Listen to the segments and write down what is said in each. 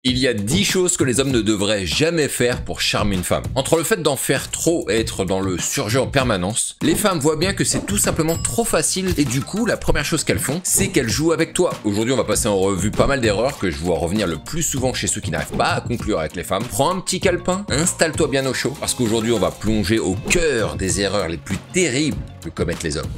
Il y a 10 choses que les hommes ne devraient jamais faire pour charmer une femme. Entre le fait d'en faire trop et être dans le surjeu en permanence, les femmes voient bien que c'est tout simplement trop facile et du coup, la première chose qu'elles font, c'est qu'elles jouent avec toi. Aujourd'hui, on va passer en revue pas mal d'erreurs que je vois revenir le plus souvent chez ceux qui n'arrivent pas à conclure avec les femmes. Prends un petit calepin, installe-toi bien au chaud, parce qu'aujourd'hui, on va plonger au cœur des erreurs les plus terribles que commettent les hommes.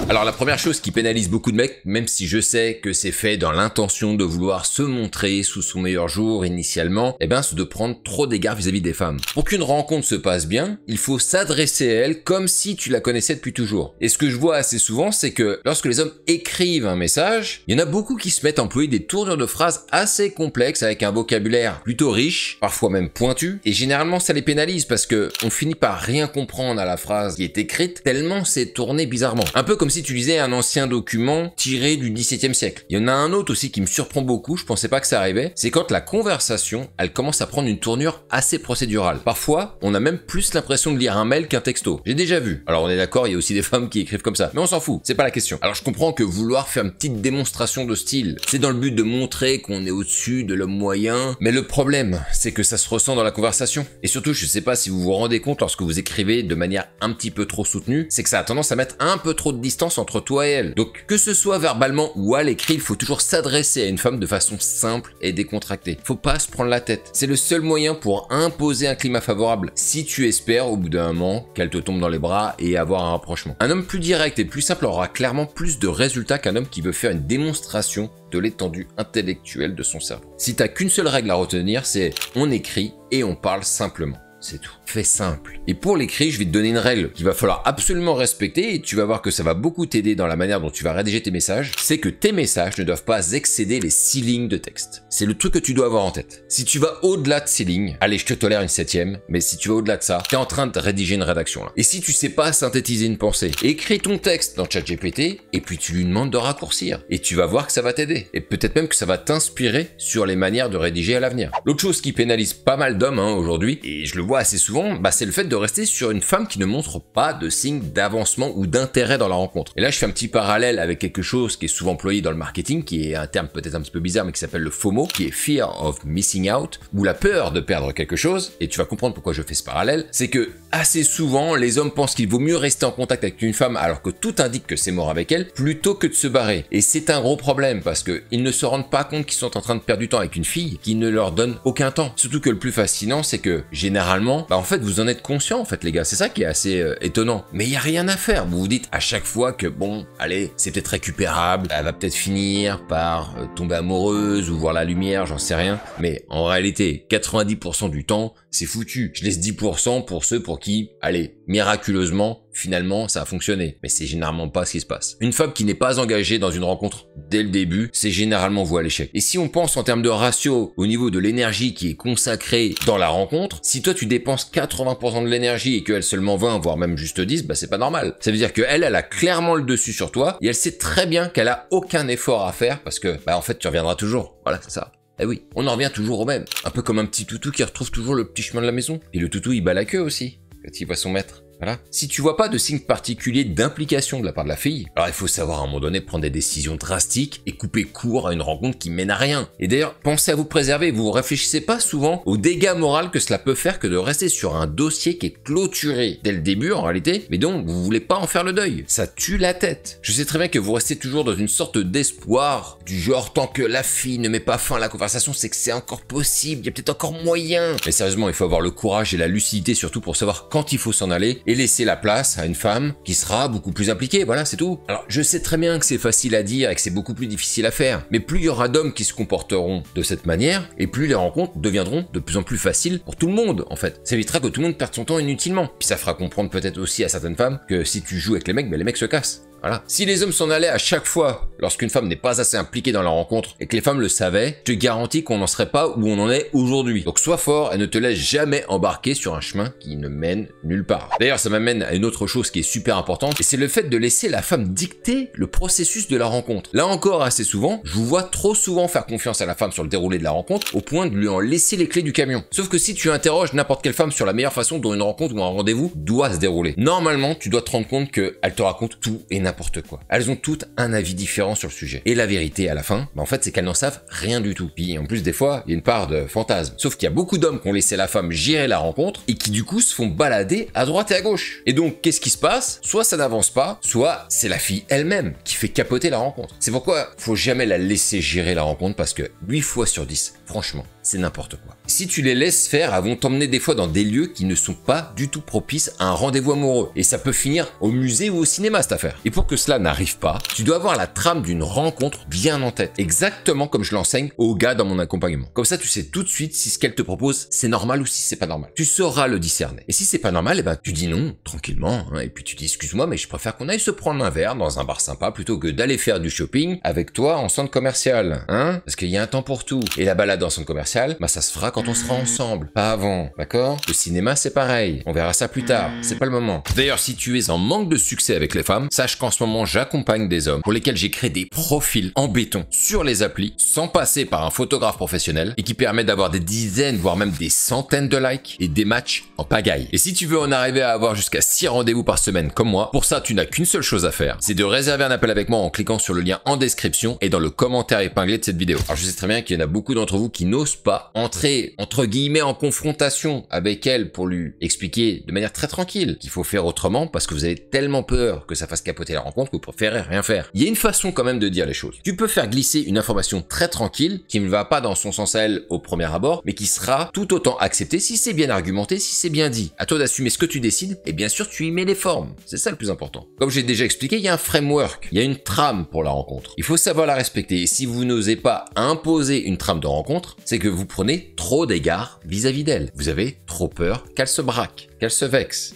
Alors la première chose qui pénalise beaucoup de mecs, même si je sais que c'est fait dans l'intention de vouloir se montrer sous son meilleur jour initialement, c'est de prendre trop d'égards vis-à-vis des femmes. Pour qu'une rencontre se passe bien, il faut s'adresser à elle comme si tu la connaissais depuis toujours. Et ce que je vois assez souvent, c'est que lorsque les hommes écrivent un message, il y en a beaucoup qui se mettent à employer des tournures de phrases assez complexes avec un vocabulaire plutôt riche, parfois même pointu, et généralement ça les pénalise parce que on finit par rien comprendre à la phrase qui est écrite tellement c'est tourné bizarrement. Un peu comme si tu lisais un ancien document tiré du XVIIe siècle. Il y en a un autre aussi qui me surprend beaucoup, je pensais pas que ça arrivait, c'est quand la conversation, elle commence à prendre une tournure assez procédurale. Parfois, on a même plus l'impression de lire un mail qu'un texto. J'ai déjà vu. Alors on est d'accord, il y a aussi des femmes qui écrivent comme ça, mais on s'en fout, c'est pas la question. Alors je comprends que vouloir faire une petite démonstration de style, c'est dans le but de montrer qu'on est au-dessus de l'homme moyen, mais le problème, c'est que ça se ressent dans la conversation. Et surtout, je sais pas si vous vous rendez compte lorsque vous écrivez de manière un petit peu trop soutenue, c'est que ça a tendance à mettre un peu trop de distance entre toi et elle. Donc que ce soit verbalement ou à l'écrit, il faut toujours s'adresser à une femme de façon simple et décontractée. Faut pas se prendre la tête. C'est le seul moyen pour imposer un climat favorable, si tu espères au bout d'un moment qu'elle te tombe dans les bras et avoir un rapprochement. Un homme plus direct et plus simple aura clairement plus de résultats qu'un homme qui veut faire une démonstration de l'étendue intellectuelle de son cerveau. Si t'as qu'une seule règle à retenir, c'est on écrit et on parle simplement. C'est tout. Fais simple. Et pour l'écrit, je vais te donner une règle qu'il va falloir absolument respecter et tu vas voir que ça va beaucoup t'aider dans la manière dont tu vas rédiger tes messages. C'est que tes messages ne doivent pas excéder les 6 lignes de texte. C'est le truc que tu dois avoir en tête. Si tu vas au-delà de 6 lignes, allez, je te tolère une 7e, mais si tu vas au-delà de ça, t'es en train de rédiger une rédaction là. Et si tu sais pas synthétiser une pensée, écris ton texte dans ChatGPT et puis tu lui demandes de raccourcir. Et tu vas voir que ça va t'aider. Et peut-être même que ça va t'inspirer sur les manières de rédiger à l'avenir. L'autre chose qui pénalise pas mal d'hommes aujourd'hui, et je le vois assez souvent, c'est le fait de rester sur une femme qui ne montre pas de signe d'avancement ou d'intérêt dans la rencontre. Et là, je fais un petit parallèle avec quelque chose qui est souvent employé dans le marketing, qui est un terme peut-être un petit peu bizarre, mais qui s'appelle le FOMO, qui est Fear of Missing Out, ou la peur de perdre quelque chose. Et tu vas comprendre pourquoi je fais ce parallèle. C'est que assez souvent, les hommes pensent qu'il vaut mieux rester en contact avec une femme alors que tout indique que c'est mort avec elle, plutôt que de se barrer. Et c'est un gros problème parce que ils ne se rendent pas compte qu'ils sont en train de perdre du temps avec une fille qui ne leur donne aucun temps. Surtout que le plus fascinant, c'est que généralement, en fait, vous en êtes conscient, en fait, les gars. C'est ça qui est assez étonnant. Mais il y a rien à faire. Vous vous dites à chaque fois que, bon, allez, c'est peut-être récupérable. Elle va peut-être finir par tomber amoureuse ou voir la lumière, j'en sais rien. Mais en réalité, 90% du temps, c'est foutu. Je laisse 10% pour ceux pour qui, allez, miraculeusement, finalement, ça a fonctionné. Mais c'est généralement pas ce qui se passe. Une femme qui n'est pas engagée dans une rencontre dès le début, c'est généralement voué à l'échec. Et si on pense en termes de ratio au niveau de l'énergie qui est consacrée dans la rencontre, si toi tu dépenses 80% de l'énergie et qu'elle seulement 20, voire même juste 10, c'est pas normal. Ça veut dire qu'elle, elle a clairement le dessus sur toi et elle sait très bien qu'elle a aucun effort à faire parce que, en fait, tu reviendras toujours. Voilà, c'est ça. Eh oui, on en revient toujours au même. Un peu comme un petit toutou qui retrouve toujours le petit chemin de la maison. Et le toutou, il bat la queue aussi, quand il voit son maître. Voilà. Si tu vois pas de signe particulier d'implication de la part de la fille, alors il faut savoir à un moment donné prendre des décisions drastiques et couper court à une rencontre qui mène à rien. Et d'ailleurs, pensez à vous préserver, vous réfléchissez pas souvent aux dégâts moraux que cela peut faire que de rester sur un dossier qui est clôturé dès le début en réalité, mais dont vous voulez pas en faire le deuil. Ça tue la tête. Je sais très bien que vous restez toujours dans une sorte d'espoir, du genre tant que la fille ne met pas fin à la conversation, c'est que c'est encore possible, il y a peut-être encore moyen. Mais sérieusement, il faut avoir le courage et la lucidité surtout pour savoir quand il faut s'en aller et laisser la place à une femme qui sera beaucoup plus impliquée, voilà, c'est tout. Alors, je sais très bien que c'est facile à dire et que c'est beaucoup plus difficile à faire, mais plus il y aura d'hommes qui se comporteront de cette manière, et plus les rencontres deviendront de plus en plus faciles pour tout le monde, en fait. Ça évitera que tout le monde perde son temps inutilement. Puis ça fera comprendre peut-être aussi à certaines femmes que si tu joues avec les mecs, les mecs se cassent. Voilà. Si les hommes s'en allaient à chaque fois lorsqu'une femme n'est pas assez impliquée dans la rencontre et que les femmes le savaient, je te garantis qu'on n'en serait pas où on en est aujourd'hui. Donc sois fort et ne te laisse jamais embarquer sur un chemin qui ne mène nulle part. D'ailleurs, ça m'amène à une autre chose qui est super importante et c'est le fait de laisser la femme dicter le processus de la rencontre. Là encore, assez souvent, je vous vois trop souvent faire confiance à la femme sur le déroulé de la rencontre au point de lui en laisser les clés du camion. Sauf que si tu interroges n'importe quelle femme sur la meilleure façon dont une rencontre ou un rendez-vous doit se dérouler, normalement, tu dois te rendre compte qu'elle te raconte tout et n'importe quoi. Elles ont toutes un avis différent sur le sujet. Et la vérité à la fin, en fait, c'est qu'elles n'en savent rien du tout. Puis en plus, des fois, il y a une part de fantasme. Sauf qu'il y a beaucoup d'hommes qui ont laissé la femme gérer la rencontre et qui du coup se font balader à droite et à gauche. Et donc, qu'est-ce qui se passe? Soit ça n'avance pas, soit c'est la fille elle-même qui fait capoter la rencontre. C'est pourquoi faut jamais la laisser gérer la rencontre parce que 8 fois sur 10, franchement, c'est n'importe quoi. Si tu les laisses faire, elles vont t'emmener des fois dans des lieux qui ne sont pas du tout propices à un rendez-vous amoureux. Et ça peut finir au musée ou au cinéma cette affaire. Et pour que cela n'arrive pas, tu dois avoir la trame d'une rencontre bien en tête. Exactement comme je l'enseigne aux gars dans mon accompagnement. Comme ça, tu sais tout de suite si ce qu'elle te propose, c'est normal ou si c'est pas normal. Tu sauras le discerner. Et si c'est pas normal, eh ben, tu dis non, tranquillement. Hein, et puis tu dis, excuse-moi, mais je préfère qu'on aille se prendre un verre dans un bar sympa plutôt que d'aller faire du shopping avec toi en centre commercial. Hein? Parce qu'il y a un temps pour tout. Et la balade en centre commercial, bah ça se fera quand on sera ensemble, pas avant, d'accord? Le cinéma, c'est pareil. On verra ça plus tard. C'est pas le moment. D'ailleurs, si tu es en manque de succès avec les femmes, sache qu'en ce moment, j'accompagne des hommes pour lesquels j'ai créé des profils en béton sur les applis, sans passer par un photographe professionnel et qui permet d'avoir des dizaines, voire même des centaines de likes et des matchs en pagaille. Et si tu veux en arriver à avoir jusqu'à 6 rendez-vous par semaine comme moi, pour ça, tu n'as qu'une seule chose à faire, c'est de réserver un appel avec moi en cliquant sur le lien en description et dans le commentaire épinglé de cette vidéo. Alors, je sais très bien qu'il y en a beaucoup d'entre vous qui n'osent pas entrer, entre guillemets, en confrontation avec elle pour lui expliquer de manière très tranquille qu'il faut faire autrement parce que vous avez tellement peur que ça fasse capoter la rencontre que vous préférez rien faire. Il y a une façon quand même de dire les choses. Tu peux faire glisser une information très tranquille qui ne va pas dans son sens à elle au premier abord, mais qui sera tout autant acceptée si c'est bien argumenté, si c'est bien dit. À toi d'assumer ce que tu décides et bien sûr tu y mets les formes. C'est ça le plus important. Comme j'ai déjà expliqué, il y a un framework, il y a une trame pour la rencontre. Il faut savoir la respecter et si vous n'osez pas imposer une trame de rencontre, c'est que vous prenez trop d'égards vis-à-vis d'elle. Vous avez trop peur qu'elle se braque, qu'elle se vexe.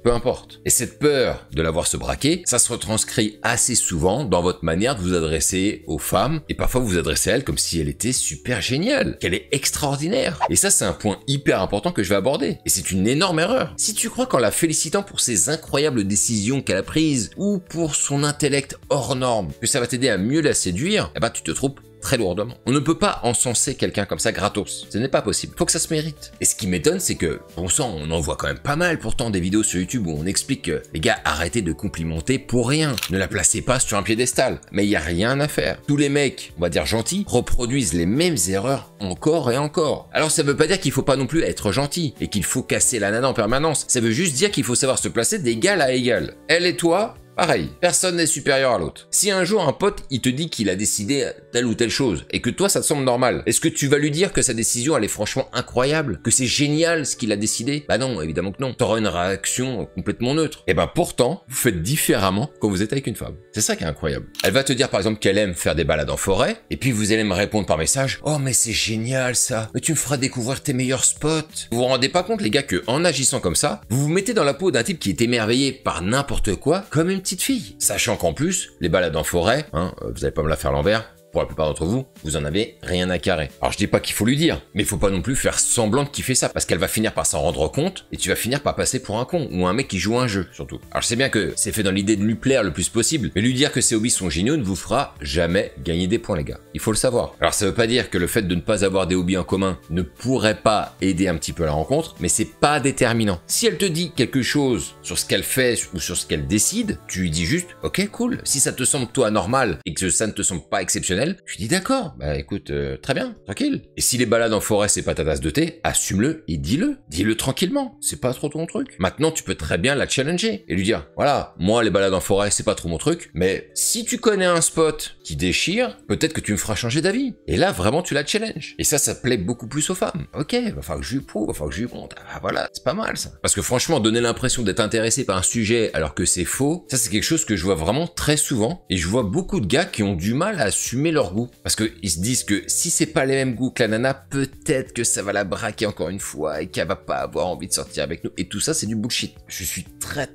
Peu importe. Et cette peur de la voir se braquer, ça se retranscrit assez souvent dans votre manière de vous adresser aux femmes. Et parfois vous vous adressez à elle comme si elle était super géniale, qu'elle est extraordinaire. Et ça, c'est un point hyper important que je vais aborder. Et c'est une énorme erreur. Si tu crois qu'en la félicitant pour ses incroyables décisions qu'elle a prises ou pour son intellect hors norme, que ça va t'aider à mieux la séduire, eh ben tu te trompes très lourdement. On ne peut pas encenser quelqu'un comme ça gratos. Ce n'est pas possible. Faut que ça se mérite. Et ce qui m'étonne, c'est que, bon sang, on en voit quand même pas mal pourtant des vidéos sur YouTube où on explique que, les gars, arrêtez de complimenter pour rien. Ne la placez pas sur un piédestal. Mais il y a rien à faire. Tous les mecs, on va dire gentils, reproduisent les mêmes erreurs encore et encore. Alors ça veut pas dire qu'il faut pas non plus être gentil et qu'il faut casser la nana en permanence. Ça veut juste dire qu'il faut savoir se placer d'égal à égal. Elle et toi, pareil, personne n'est supérieur à l'autre. Si un jour un pote, il te dit qu'il a décidé telle ou telle chose, et que toi ça te semble normal, est-ce que tu vas lui dire que sa décision elle est franchement incroyable? Que c'est génial ce qu'il a décidé? Bah non, évidemment que non. T'auras une réaction complètement neutre. Et ben pourtant, vous faites différemment quand vous êtes avec une femme. C'est ça qui est incroyable. Elle va te dire par exemple qu'elle aime faire des balades en forêt, et puis vous allez me répondre par message, oh mais c'est génial ça, mais tu me feras découvrir tes meilleurs spots. Vous vous rendez pas compte les gars que en agissant comme ça, vous vous mettez dans la peau d'un type qui est émerveillé par n'importe quoi, comme une petite fille. Sachant qu'en plus, les balades en forêt, vous allez pas me la faire à l'envers, pour la plupart d'entre vous, vous en avez rien à carrer. Alors je dis pas qu'il faut lui dire, mais il faut pas non plus faire semblant de kiffer ça, parce qu'elle va finir par s'en rendre compte, et tu vas finir par passer pour un con, ou un mec qui joue un jeu, surtout. Alors je sais bien que c'est fait dans l'idée de lui plaire le plus possible, mais lui dire que ses hobbies sont géniaux ne vous fera jamais gagner des points les gars. Il faut le savoir. Alors ça veut pas dire que le fait de ne pas avoir des hobbies en commun ne pourrait pas aider un petit peu la rencontre, mais c'est pas déterminant. Si elle te dit quelque chose sur ce qu'elle fait ou sur ce qu'elle décide, tu lui dis juste, ok cool, si ça te semble toi normal et que ça ne te semble pas exceptionnel, je dis d'accord, bah écoute, très bien, tranquille. Et si les balades en forêt c'est pas ta tasse de thé, assume-le et dis-le. Dis-le tranquillement, c'est pas trop ton truc. Maintenant tu peux très bien la challenger et lui dire, voilà, moi les balades en forêt c'est pas trop mon truc, mais si tu connais un spot qui déchire, peut-être que tu me feras changer d'avis. Et là vraiment tu la challenges. Et ça plaît beaucoup plus aux femmes. Ok, va falloir que je lui prouve, va falloir que je lui montre. Ah voilà, c'est pas mal ça. Parce que franchement, donner l'impression d'être intéressé par un sujet alors que c'est faux, ça c'est quelque chose que je vois vraiment très souvent. Et je vois beaucoup de gars qui ont du mal à assumer leur goût. Parce qu'ils se disent que si c'est pas les mêmes goûts que la nana, peut-être que ça va la braquer encore une fois et qu'elle va pas avoir envie de sortir avec nous. Et tout ça, c'est du bullshit. Je suis très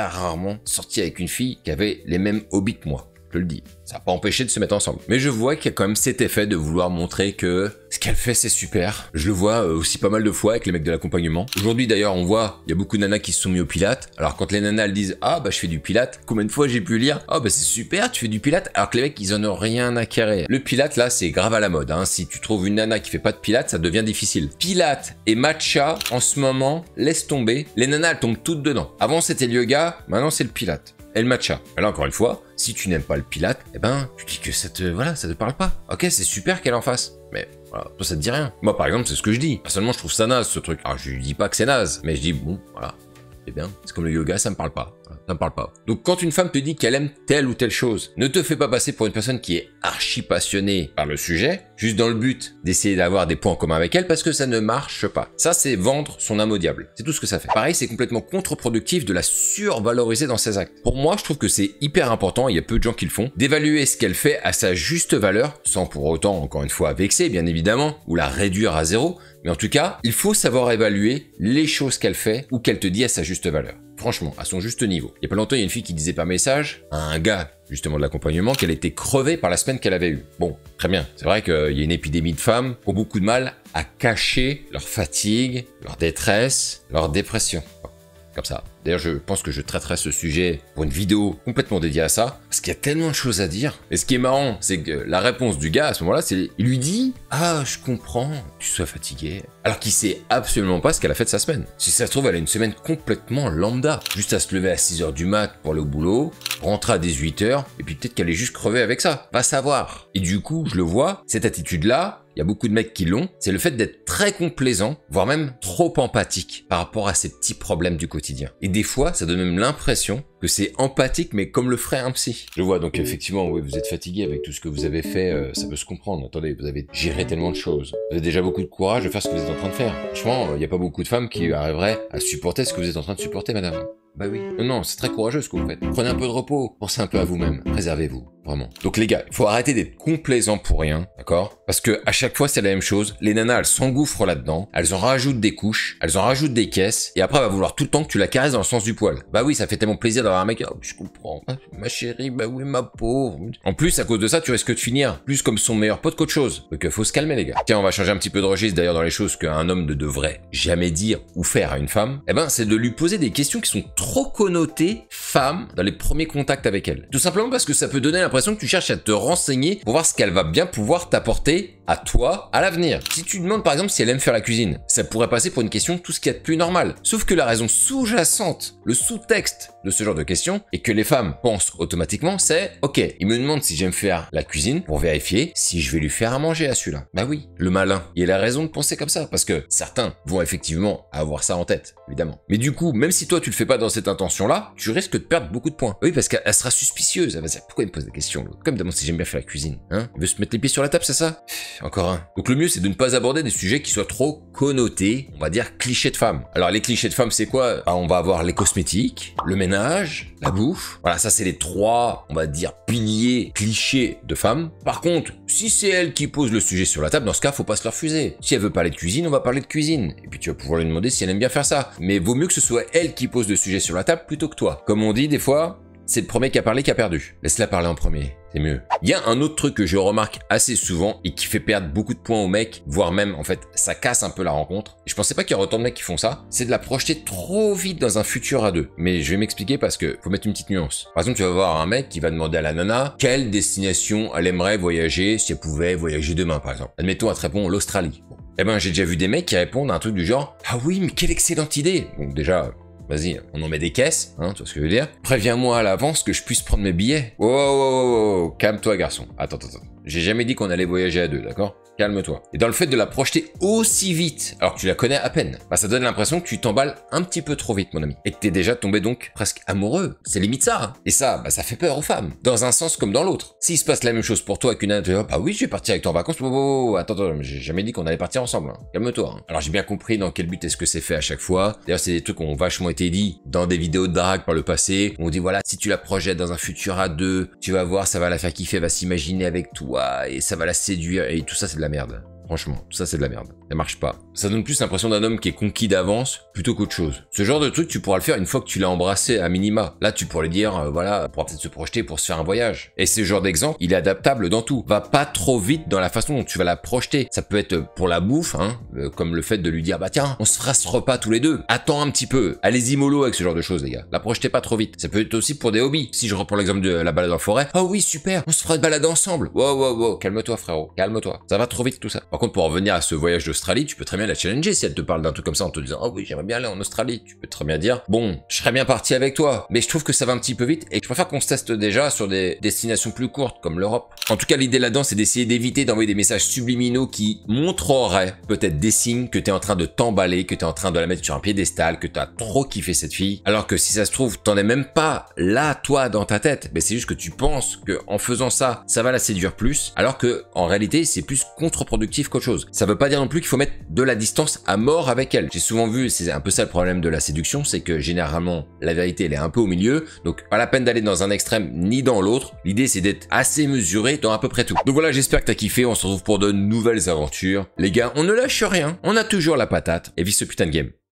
rarement sorti avec une fille qui avait les mêmes hobbies que moi. Je le dis. Ça n'a pas empêché de se mettre ensemble. Mais je vois qu'il y a quand même cet effet de vouloir montrer que ce qu'elle fait, c'est super. Je le vois aussi pas mal de fois avec les mecs de l'accompagnement. Aujourd'hui, d'ailleurs, on voit, il y a beaucoup de nanas qui se sont mis au pilates. Alors, quand les nanas, elles disent, ah, bah, je fais du pilates, combien de fois j'ai pu lire, ah, bah, c'est super, tu fais du pilates, alors que les mecs, ils en ont rien à carrer. Le pilates, là, c'est grave à la mode, hein. Si tu trouves une nana qui fait pas de pilates, ça devient difficile. Pilates et matcha, en ce moment, laisse tomber. Les nanas, elles tombent toutes dedans. Avant, c'était le yoga, maintenant, c'est le pilates. et le matcha. Mais là, encore une fois, si tu n'aimes pas le pilate, eh ben, tu dis que ça te parle pas. Ok, c'est super qu'elle en fasse. Mais voilà, toi ça te dit rien. Moi par exemple, c'est ce que je dis. Personnellement, je trouve ça naze ce truc. Alors je lui dis pas que c'est naze, mais je dis bon, voilà. C'est bien, c'est comme le yoga, ça me parle pas. Voilà, ça me parle pas. Donc quand une femme te dit qu'elle aime telle ou telle chose, ne te fais pas passer pour une personne qui est archi passionnée par le sujet, juste dans le but d'essayer d'avoir des points en commun avec elle, parce que ça ne marche pas. Ça, c'est vendre son âme au diable. C'est tout ce que ça fait. Pareil, c'est complètement contre-productif de la survaloriser dans ses actes. Pour moi, je trouve que c'est hyper important, il y a peu de gens qui le font, d'évaluer ce qu'elle fait à sa juste valeur, sans pour autant, encore une fois, vexer, bien évidemment, ou la réduire à zéro. Mais en tout cas, il faut savoir évaluer les choses qu'elle fait ou qu'elle te dit à sa juste valeur. Franchement, à son juste niveau. Il y a pas longtemps, il y a une fille qui disait par message à un gars, justement de l'accompagnement, qu'elle était crevée par la semaine qu'elle avait eue. Bon, très bien. C'est vrai qu'il y a une épidémie de femmes qui ont beaucoup de mal à cacher leur fatigue, leur détresse, leur dépression. Comme ça. D'ailleurs, je pense que je traiterai ce sujet pour une vidéo complètement dédiée à ça, parce qu'il y a tellement de choses à dire. Et ce qui est marrant, c'est que la réponse du gars à ce moment-là, c'est il lui dit « Ah, je comprends que tu sois fatigué », alors qu'il sait absolument pas ce qu'elle a fait de sa semaine. Si ça se trouve, elle a une semaine complètement lambda, juste à se lever à 6h du mat pour aller au boulot, rentrer à 18h, et puis peut-être qu'elle est juste crevée avec ça. Va savoir. Et du coup, je le vois, cette attitude-là, il y a beaucoup de mecs qui l'ont, c'est le fait d'être très complaisant, voire même trop empathique par rapport à ces petits problèmes du quotidien. Et des fois, ça donne même l'impression que c'est empathique, mais comme le ferait un psy. Je vois, donc effectivement, oui, vous êtes fatigué avec tout ce que vous avez fait, ça peut se comprendre. Attendez, vous avez géré tellement de choses. Vous avez déjà beaucoup de courage de faire ce que vous êtes en train de faire. Franchement, il n'y a pas beaucoup de femmes qui arriveraient à supporter ce que vous êtes en train de supporter, madame. Bah oui. Non, c'est très courageux ce que vous faites. Prenez un peu de repos, pensez un peu à vous-même, préservez-vous, vraiment. Donc les gars, il faut arrêter d'être complaisant pour rien, d'accord? Parce que à chaque fois c'est la même chose, les nanas elles s'engouffrent là-dedans, elles en rajoutent des couches, elles en rajoutent des caisses, et après elle va vouloir tout le temps que tu la caresses dans le sens du poil. Bah oui, ça fait tellement plaisir d'avoir un mec, oh, je comprends, ma chérie, bah oui ma pauvre. En plus, à cause de ça, tu risques de finir plus comme son meilleur pote qu'autre chose. Donc faut se calmer les gars. Tiens, on va changer un petit peu de registre d'ailleurs dans les choses qu'un homme ne devrait jamais dire ou faire à une femme. Eh ben c'est de lui poser des questions qui sont trop connotées femme dans les premiers contacts avec elle. Tout simplement parce que ça peut donner l'impression que tu cherches à te renseigner pour voir ce qu'elle va bien pouvoir t'apporter à toi à l'avenir. Si tu demandes par exemple si elle aime faire la cuisine, ça pourrait passer pour une question tout ce qu'il y a de plus normal. Sauf que la raison sous-jacente, le sous-texte de ce genre de questions, et que les femmes pensent automatiquement, c'est « Ok, il me demande si j'aime faire la cuisine pour vérifier si je vais lui faire à manger à celui-là. » Bah oui, le malin. Il a raison de penser comme ça, parce que certains vont effectivement avoir ça en tête, évidemment. Mais du coup, même si toi tu le fais pas dans cette intention-là, tu risques de perdre beaucoup de points. Oui, parce qu'elle sera suspicieuse. Elle va se dire, pourquoi il me pose des questions? Pourquoi il me demande si j'aime bien faire la cuisine? Hein? Il veut se mettre les pieds sur la table, c'est ça? Encore un. Donc le mieux, c'est de ne pas aborder des sujets qui soient trop connotés, on va dire clichés de femmes. Alors les clichés de femmes, c'est quoi? Bah, on va avoir les cosmétiques, le ménage, la bouffe. Voilà, ça c'est les trois, on va dire, piliers clichés de femmes. Par contre, si c'est elle qui pose le sujet sur la table, dans ce cas, faut pas se le refuser. Si elle veut parler de cuisine, on va parler de cuisine. Et puis tu vas pouvoir lui demander si elle aime bien faire ça. Mais vaut mieux que ce soit elle qui pose le sujet sur la table plutôt que toi. Comme on dit des fois, c'est le premier qui a parlé qui a perdu. Laisse-la parler en premier, c'est mieux. Il y a un autre truc que je remarque assez souvent et qui fait perdre beaucoup de points aux mecs, voire même, en fait, ça casse un peu la rencontre. Et je pensais pas qu'il y aurait autant de mecs qui font ça. C'est de la projeter trop vite dans un futur à deux. Mais je vais m'expliquer parce que faut mettre une petite nuance. Par exemple, tu vas voir un mec qui va demander à la nana quelle destination elle aimerait voyager si elle pouvait voyager demain, par exemple. Admettons, elle te répond l'Australie. Bon. Eh ben, j'ai déjà vu des mecs qui répondent à un truc du genre « Ah oui, mais quelle excellente idée !» Bon, déjà... Vas-y, on en met des caisses, hein, tu vois ce que je veux dire? Préviens-moi à l'avance que je puisse prendre mes billets. Oh, calme-toi garçon. Attends. J'ai jamais dit qu'on allait voyager à deux, d'accord? Calme-toi. Et dans le fait de la projeter aussi vite, alors que tu la connais à peine, bah ça donne l'impression que tu t'emballes un petit peu trop vite, mon ami. Et que t'es déjà tombé donc presque amoureux. C'est limite ça. Hein. Et ça, bah ça fait peur aux femmes. Dans un sens comme dans l'autre. S'il se passe la même chose pour toi qu'une nana, ah oui, je vais partir avec toi en vacances. Attends, j'ai jamais dit qu'on allait partir ensemble. Hein. Calme-toi. Hein. Alors j'ai bien compris dans quel but est-ce que c'est fait à chaque fois. D'ailleurs, c'est des trucs qui ont vachement été dit dans des vidéos de drague par le passé. On dit voilà, si tu la projettes dans un futur à deux, tu vas voir, ça va la faire kiffer, elle va s'imaginer avec toi et ça va la séduire et tout ça c'est de la merde. Franchement, tout ça c'est de la merde. Ça marche pas. Ça donne plus l'impression d'un homme qui est conquis d'avance plutôt qu'autre chose. Ce genre de truc, tu pourras le faire une fois que tu l'as embrassé à minima. Là, tu pourrais lui dire, voilà, on pourra peut-être se projeter pour se faire un voyage. Et ce genre d'exemple, il est adaptable dans tout. Va pas trop vite dans la façon dont tu vas la projeter. Ça peut être pour la bouffe, hein, comme le fait de lui dire, bah tiens, on se fera ce repas tous les deux. Attends un petit peu. Allez-y mollo avec ce genre de choses, les gars. La projetez pas trop vite. Ça peut être aussi pour des hobbies. Si je reprends l'exemple de la balade en forêt, oh oui, super, on se fera une balade ensemble. Wow, calme-toi frérot, calme-toi. Ça va trop vite tout ça. Par contre, pour revenir à ce voyage de l'Australie, tu peux très bien la challenger si elle te parle d'un truc comme ça en te disant « Oh oui, j'aimerais bien aller en Australie ». Tu peux très bien dire « Bon, je serais bien parti avec toi, mais je trouve que ça va un petit peu vite et je préfère qu'on se teste déjà sur des destinations plus courtes comme l'Europe ». En tout cas, l'idée là-dedans, c'est d'essayer d'éviter d'envoyer des messages subliminaux qui montreraient peut-être des signes que t'es en train de t'emballer, que t'es en train de la mettre sur un piédestal, que t'as trop kiffé cette fille, alors que si ça se trouve, t'en es même pas là, toi, dans ta tête, mais c'est juste que tu penses que en faisant ça, ça va la séduire plus, alors que en réalité, c'est plus contre-productif qu'autre chose. Ça veut pas dire non plus qu'il faut mettre de la distance à mort avec elle. J'ai souvent vu, c'est un peu ça le problème de la séduction, c'est que généralement, la vérité, elle est un peu au milieu, donc pas la peine d'aller dans un extrême ni dans l'autre. L'idée, c'est d'être assez mesuré dans à peu près tout. Donc voilà, j'espère que t'as kiffé, on se retrouve pour de nouvelles aventures. Les gars, on ne lâche rien, on a toujours la patate, et vive ce putain de game.